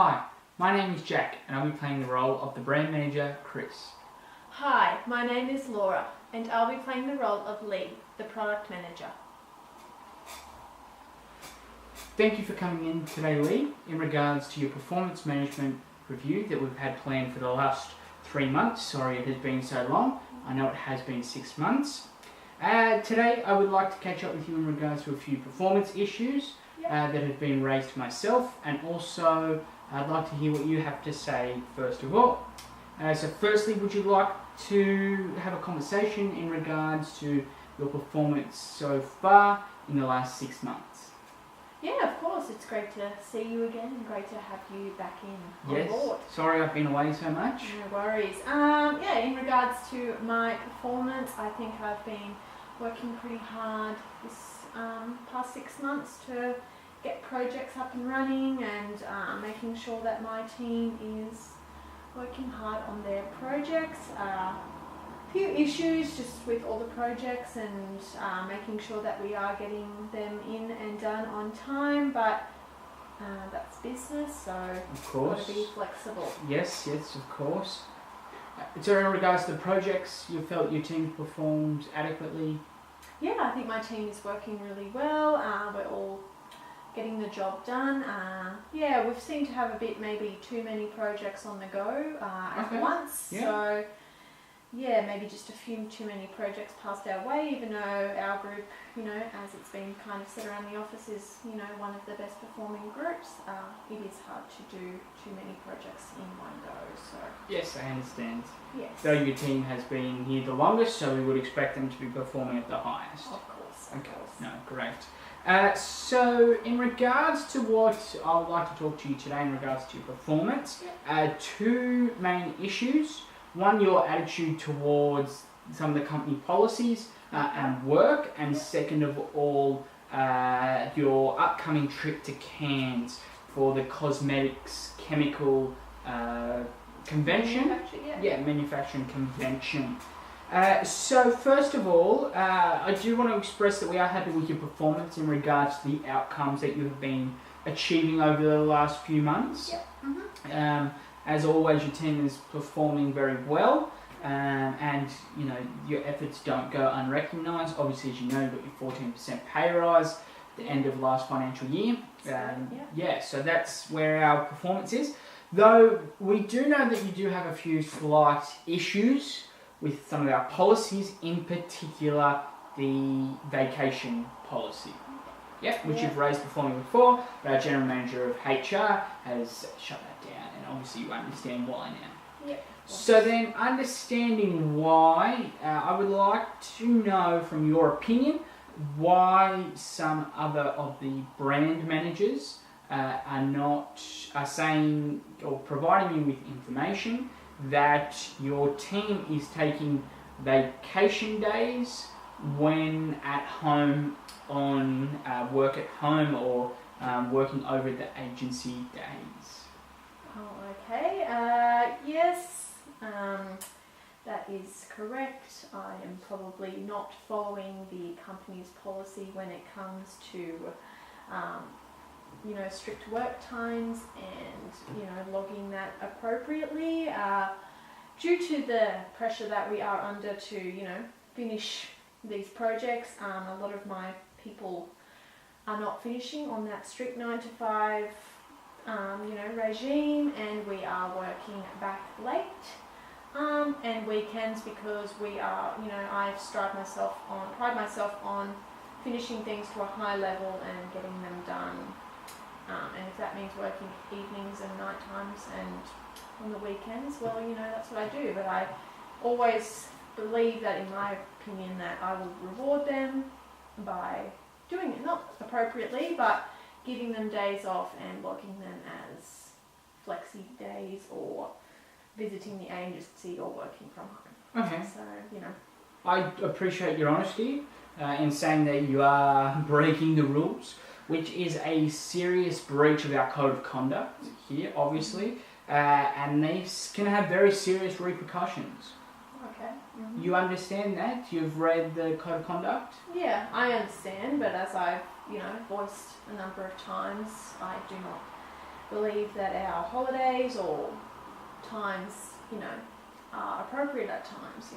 Hi, my name is Jack and I'll be playing the role of the brand manager, Chris. Hi, my name is Laura and I'll be playing the role of Lee, the product manager. Thank you for coming in today, Lee, in regards to your performance management review that we've had planned for the last 3 months. Sorry it has been so long. I know it has been 6 months. Today I would like to catch up with you in regards to a few performance issues that have been raised to myself, and also I'd like to hear what you have to say first of all. So firstly, would you like to have a conversation in regards to your performance so far in the last 6 months? Yeah, of course. It's great to see you again and great to have you back in on Yes. board. Sorry I've been away so much. No worries. In regards to my performance, I think I've been working pretty hard this past 6 months to get projects up and running, and making sure that my team is working hard on their projects. Few issues just with all the projects, and making sure that we are getting them in and done on time, but that's business, so Of course. gotta be flexible. Yes, of course. So in regards to the projects, you felt your team performed adequately? Yeah, I think my team is working really well. We're all getting the job done. We've seemed to have a bit, maybe too many projects on the go at once. Yeah. So maybe just a few too many projects passed our way, even though our group, as it's been kind of said around the office, is, one of the best performing groups. It is hard to do too many projects in one go, so. Yes, I understand. Yes. Though your team has been here the longest, so we would expect them to be performing at the highest. Of course. Okay, no, great. So in regards to what I would like to talk to you today in regards to your performance, two main issues. One, your attitude towards some of the company policies and work, and second of all, your upcoming trip to Cairns for the cosmetics chemical convention. Manufacturing convention. So first of all, I do want to express that we are happy with your performance in regards to the outcomes that you have been achieving over the last few months. As always, your team is performing very well, and your efforts don't go unrecognised. Obviously, as you know, you got your 14% pay rise at the end of last financial year. So that's where our performance is. Though we do know that you do have a few slight issues with some of our policies, in particular the vacation policy. Which you've raised before me before, but our General Manager of HR has shut that down, and obviously you understand why now. So then, understanding why, I would like to know from your opinion why some other of the brand managers are saying or providing you with information that your team is taking vacation days when at home on work at home, or working over the agency days. Yes, that is correct. I am probably not following the company's policy when it comes to strict work times and logging that appropriately, due to the pressure that we are under to finish these projects. A lot of my people are not finishing on that strict 9 to 5 regime, and we are working back late and weekends, because we are, I pride myself on finishing things to a high level and getting them done, and if that means working evenings and night times and on the weekends, well, that's what I do. But I always believe that, in my opinion, that I will reward them by doing it, not appropriately, but giving them days off and logging them as flexi days, or visiting the agency, or working from home. Okay. So, I appreciate your honesty in saying that you are breaking the rules, which is a serious breach of our code of conduct here, obviously, and these can have very serious repercussions. Okay. You understand that? You've read the code of conduct? Yeah, I understand, but as I've voiced a number of times, I do not believe that our holidays or times, are appropriate at times,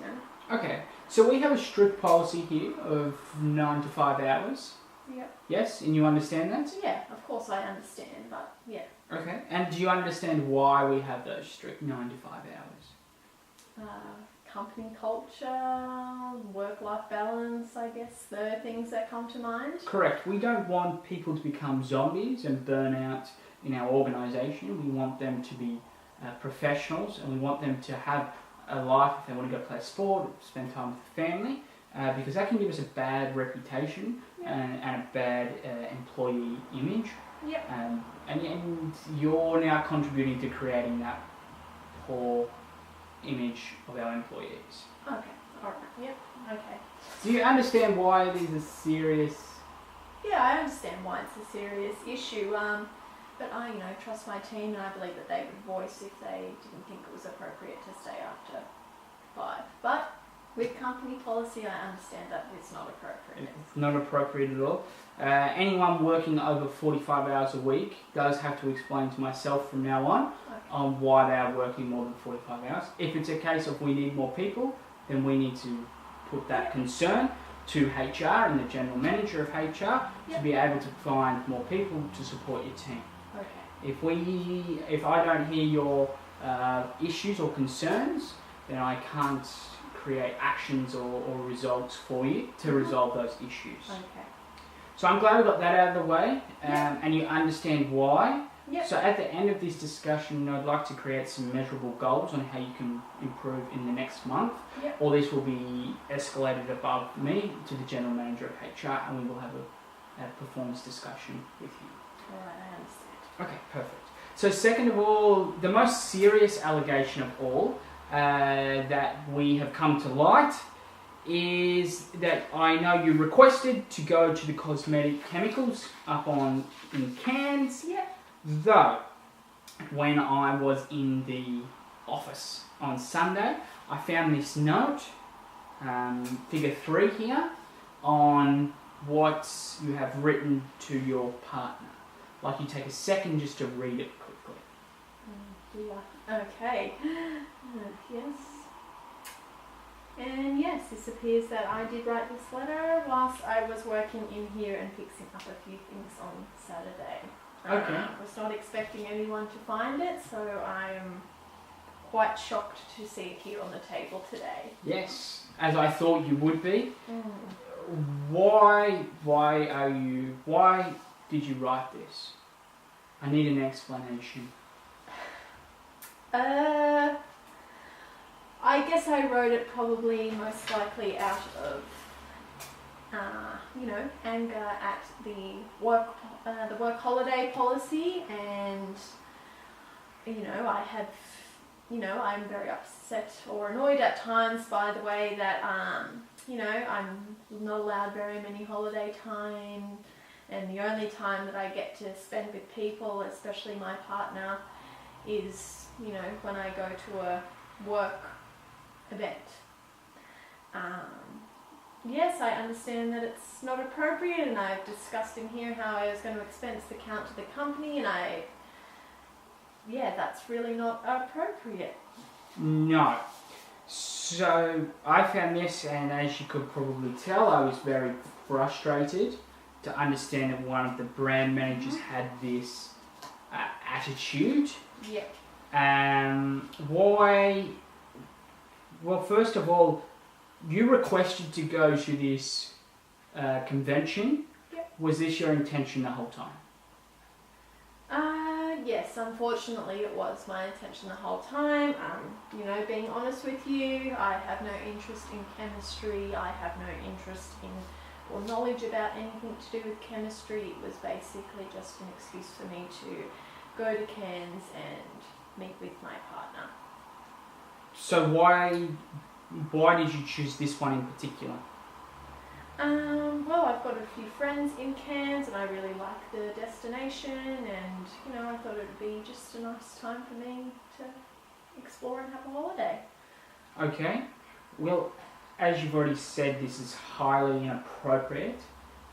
Okay, so we have a strict policy here of 9 to 5 hours. Yep. Yes, and you understand that? Yeah, of course I understand, but yeah. Okay, and do you understand why we have those strict 9 to 5 hours? Company culture, work-life balance, I guess, the things that come to mind. Correct. We don't want people to become zombies and burn out in our organisation. We want them to be professionals, and we want them to have a life if they want to go play sport, spend time with the family, because that can give us a bad reputation and a bad employee image. Yep. And you're now contributing to creating that poor image of our employees. Okay, alright, yep, okay. Do you understand why these are serious? Yeah, I understand why it's a serious issue, but I, trust my team, and I believe that they would voice if they didn't think it was appropriate to stay after 5. But with company policy, I understand that it's not appropriate. It's not appropriate at all. Anyone working over 45 hours a week does have to explain to myself from now on why they are working more than 45 hours. If it's a case of we need more people, then we need to put that concern to HR and the general manager of HR to be able to find more people to support your team. Okay. If I don't hear your issues or concerns, then I can't create actions or results for you to resolve those issues. Okay. So I'm glad we got that out of the way, and you understand why. Yep. So at the end of this discussion, I'd like to create some measurable goals on how you can improve in the next month. Yep. All this will be escalated above me to the general manager of HR, and we will have a performance discussion with you. Alright, I understand. Okay, perfect. So second of all, the most serious allegation of all that we have come to light is that I know you requested to go to the cosmetic chemicals up in Cairns. Yep. Though, when I was in the office on Sunday, I found this note, figure 3 here, on what you have written to your partner. Like you take a second just to read it quickly. Okay. Yes. And yes, this appears that I did write this letter whilst I was working in here and fixing up a few things on Saturday. Okay. I was not expecting anyone to find it, so I'm quite shocked to see it here on the table today. Yes, as I thought you would be. Why did you write this? I need an explanation. I guess I wrote it probably most likely out of, anger at the work holiday policy, and I'm very upset or annoyed at times by the way that I'm not allowed very many holiday time, and the only time that I get to spend with people, especially my partner, is when I go to a work event. Yes, I understand that it's not appropriate, and I've discussed in here how I was going to expense the count to the company, and that's really not appropriate. No. So I found this, and as you could probably tell, I was very frustrated to understand that one of the brand managers had this attitude. Yeah. Why? Well, first of all, you requested to go to this convention. Yep. Was this your intention the whole time? Yes, unfortunately it was my intention the whole time. Being honest with you, I have no interest in chemistry. I have no interest in or knowledge about anything to do with chemistry. It was basically just an excuse for me to go to Cairns and meet with my partner. So why did you choose this one in particular? Well, I've got a few friends in Cairns, and I really like the destination, and I thought it would be just a nice time for me to explore and have a holiday. Okay. Well, as you've already said, this is highly inappropriate,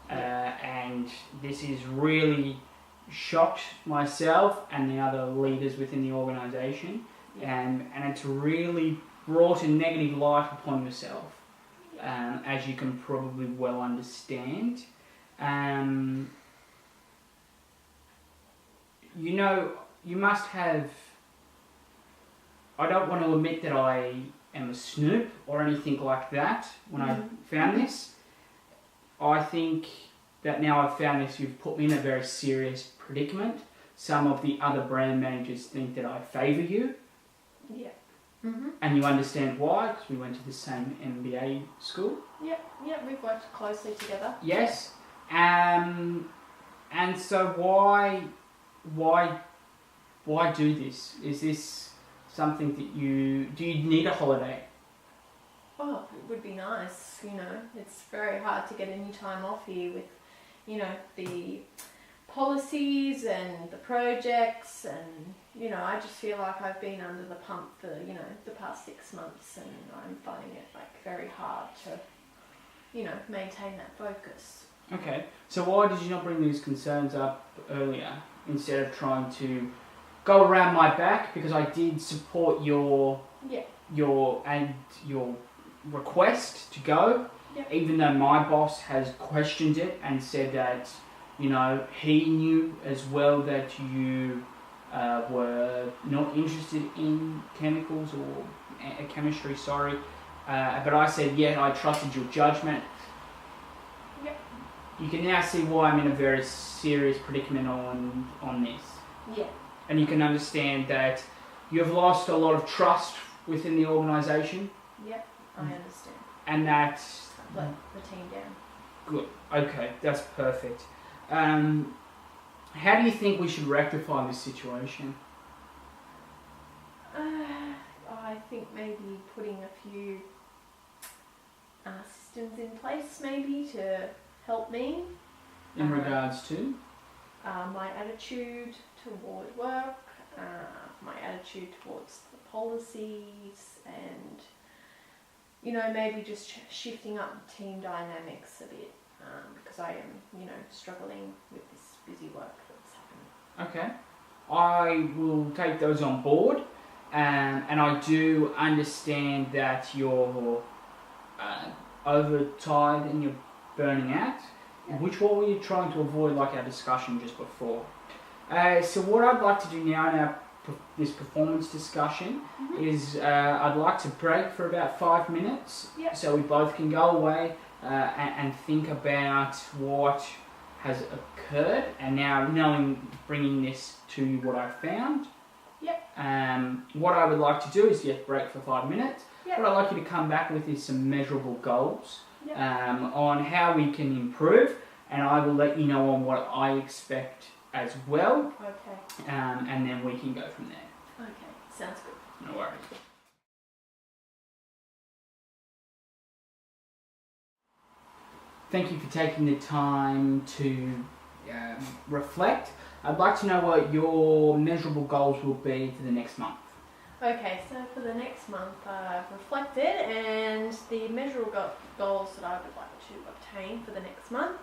and this is really shocked myself and the other leaders within the organisation, and it's really brought a negative light upon yourself, as you can probably well understand. You know, you must have. I don't want to admit that I am a snoop or anything like that when I found this. I think that now I've found this, you've put me in a very serious predicament. Some of the other brand managers think that I favour you. Yeah. And you understand why, because we went to the same MBA school. Yep, we've worked closely together. Yes. And so why do this? Is this something that do you need a holiday? Oh, it would be nice, you know. It's very hard to get any time off here with, you know, the policies and the projects, and, you know, I just feel like I've been under the pump for, you know, the past 6 months, and I'm finding it, like, very hard to, you know, maintain that focus. Okay, so why did you not bring these concerns up earlier instead of trying to go around my back? Because I did support your request to go, even though my boss has questioned it and said that, you know, he knew as well that you were not interested in chemicals or chemistry, but I said, I trusted your judgment. You can now see why I'm in a very serious predicament on this. Yeah. And you can understand that you have lost a lot of trust within the organisation. Yep, I understand. And that... Let the team down. Good. Okay, that's perfect. How do you think we should rectify this situation? I think maybe putting a few systems in place maybe to help me. In regards to? My attitude toward work, my attitude towards the policies, and, you know, maybe just shifting up the team dynamics a bit, because I am, you know, struggling with this busy work that's happening. Okay. I will take those on board, and I do understand that you're overtired and you're burning out, which what were you trying to avoid, like our discussion just before. So what I'd like to do now in this performance discussion is I'd like to break for about 5 minutes, so we both can go away and think about what has occurred, and now bringing this to what I found. What I would like to do is break for 5 minutes. What I'd like you to come back with is some measurable goals on how we can improve, and I will let you know on what I expect as well. Okay. And then we can go from there. Okay, sounds good. No worries. Thank you for taking the time to reflect. I'd like to know what your measurable goals will be for the next month. Okay, so for the next month I've reflected, and the measurable goals that I would like to obtain for the next month,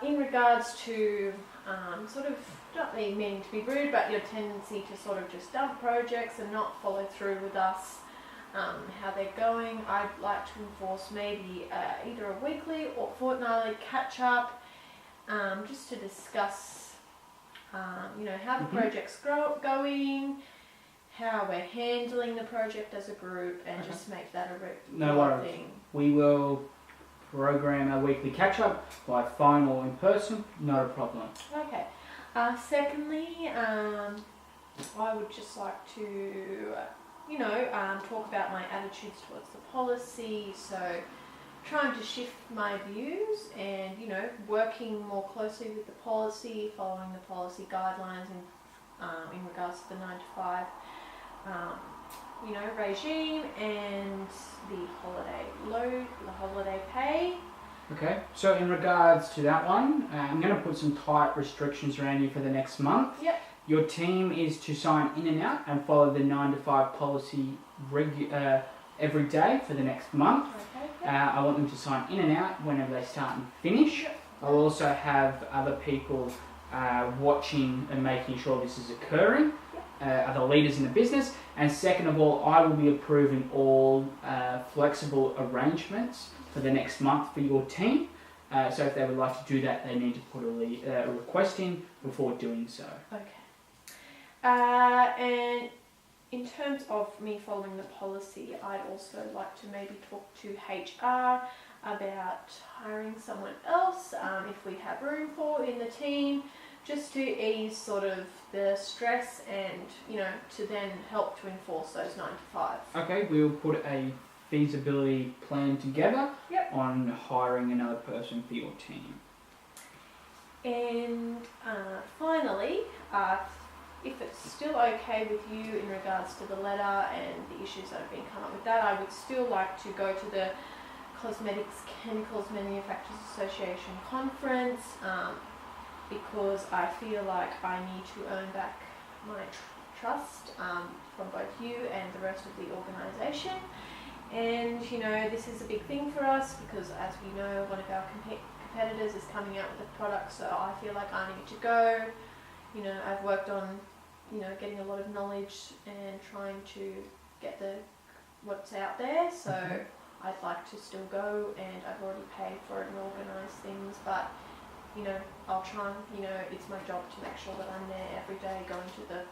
in regards to sort of, not meaning to be rude, but your tendency to sort of just dump projects and not follow through with us, how they're going. I'd like to enforce maybe either a weekly or fortnightly catch-up, just to discuss, you know, how the project's going, how we're handling the project as a group, and just make that a regular thing. We will program a weekly catch-up by phone or in person, not a problem. Okay. Secondly, I would just like to, you know, talk about my attitudes towards the policy, so trying to shift my views and, you know, working more closely with the policy, following the policy guidelines in regards to the 9 to 5, you know, regime, and the holiday load, the holiday pay. Okay, so in regards to that one, I'm going to put some tight restrictions around you for the next month. Yep. Your team is to sign in and out and follow the 9 to 5 policy every day for the next month. Okay. I want them to sign in and out whenever they start and finish. Yep. I'll also have other people watching and making sure this is occurring, are the leaders in the business. And second of all, I will be approving all flexible arrangements for the next month for your team. So if they would like to do that, they need to put a request in before doing so. Okay. And in terms of me following the policy, I'd also like to maybe talk to HR about hiring someone else if we have room for in the team, just to ease sort of the stress and, you know, to then help to enforce those 9 to 5. Okay, we will put a feasibility plan together on hiring another person for your team. And finally, if it's still okay with you in regards to the letter and the issues that have been come up with that, I would still like to go to the Cosmetics Chemicals Manufacturers Association conference because I feel like I need to earn back my trust from both you and the rest of the organisation. And you know, this is a big thing for us because, as we know, one of our competitors is coming out with a product, so I feel like I need to go. You know, I've worked on, you know, getting a lot of knowledge and trying to get what's out there, so I'd like to still go, and I've already paid for it and organised things, but you know, I'll try and, you know, it's my job to make sure that I'm there every day going to the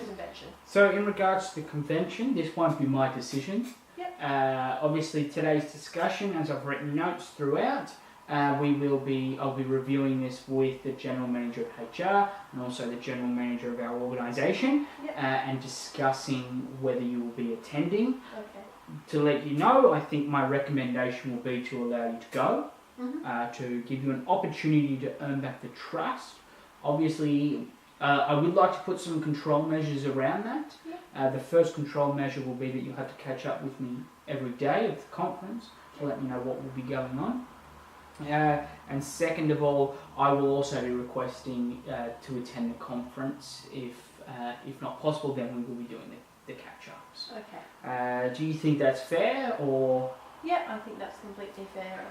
convention. So in regards to the convention, this won't be my decision. Obviously today's discussion, as I've written notes throughout, I'll be reviewing this with the General Manager of HR and also the General Manager of our organisation and discussing whether you will be attending. To let you know, I think my recommendation will be to allow you to go, to give you an opportunity to earn back the trust. Obviously, I would like to put some control measures around that. The first control measure will be that you'll have to catch up with me every day of the conference to let me know what will be going on. And second of all, I will also be requesting to attend the conference. If not possible, then we will be doing the catch-ups. Okay. Do you think that's fair, or...? Yeah, I think that's completely fair.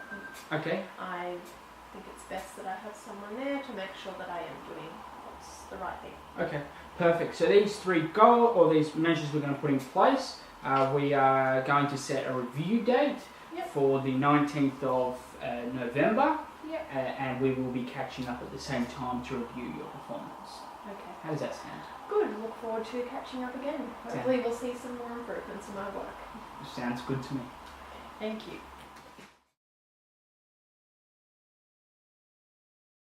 I think it's best that I have someone there to make sure that I am doing what's the right thing. Okay, perfect. So these these measures we're going to put in place, we are going to set a review date for the 19th of November, and we will be catching up at the same time to review your performance. Okay. How does that sound? Good. Look forward to catching up again. Hopefully we'll see some more improvements in my work. Sounds good to me. Thank you.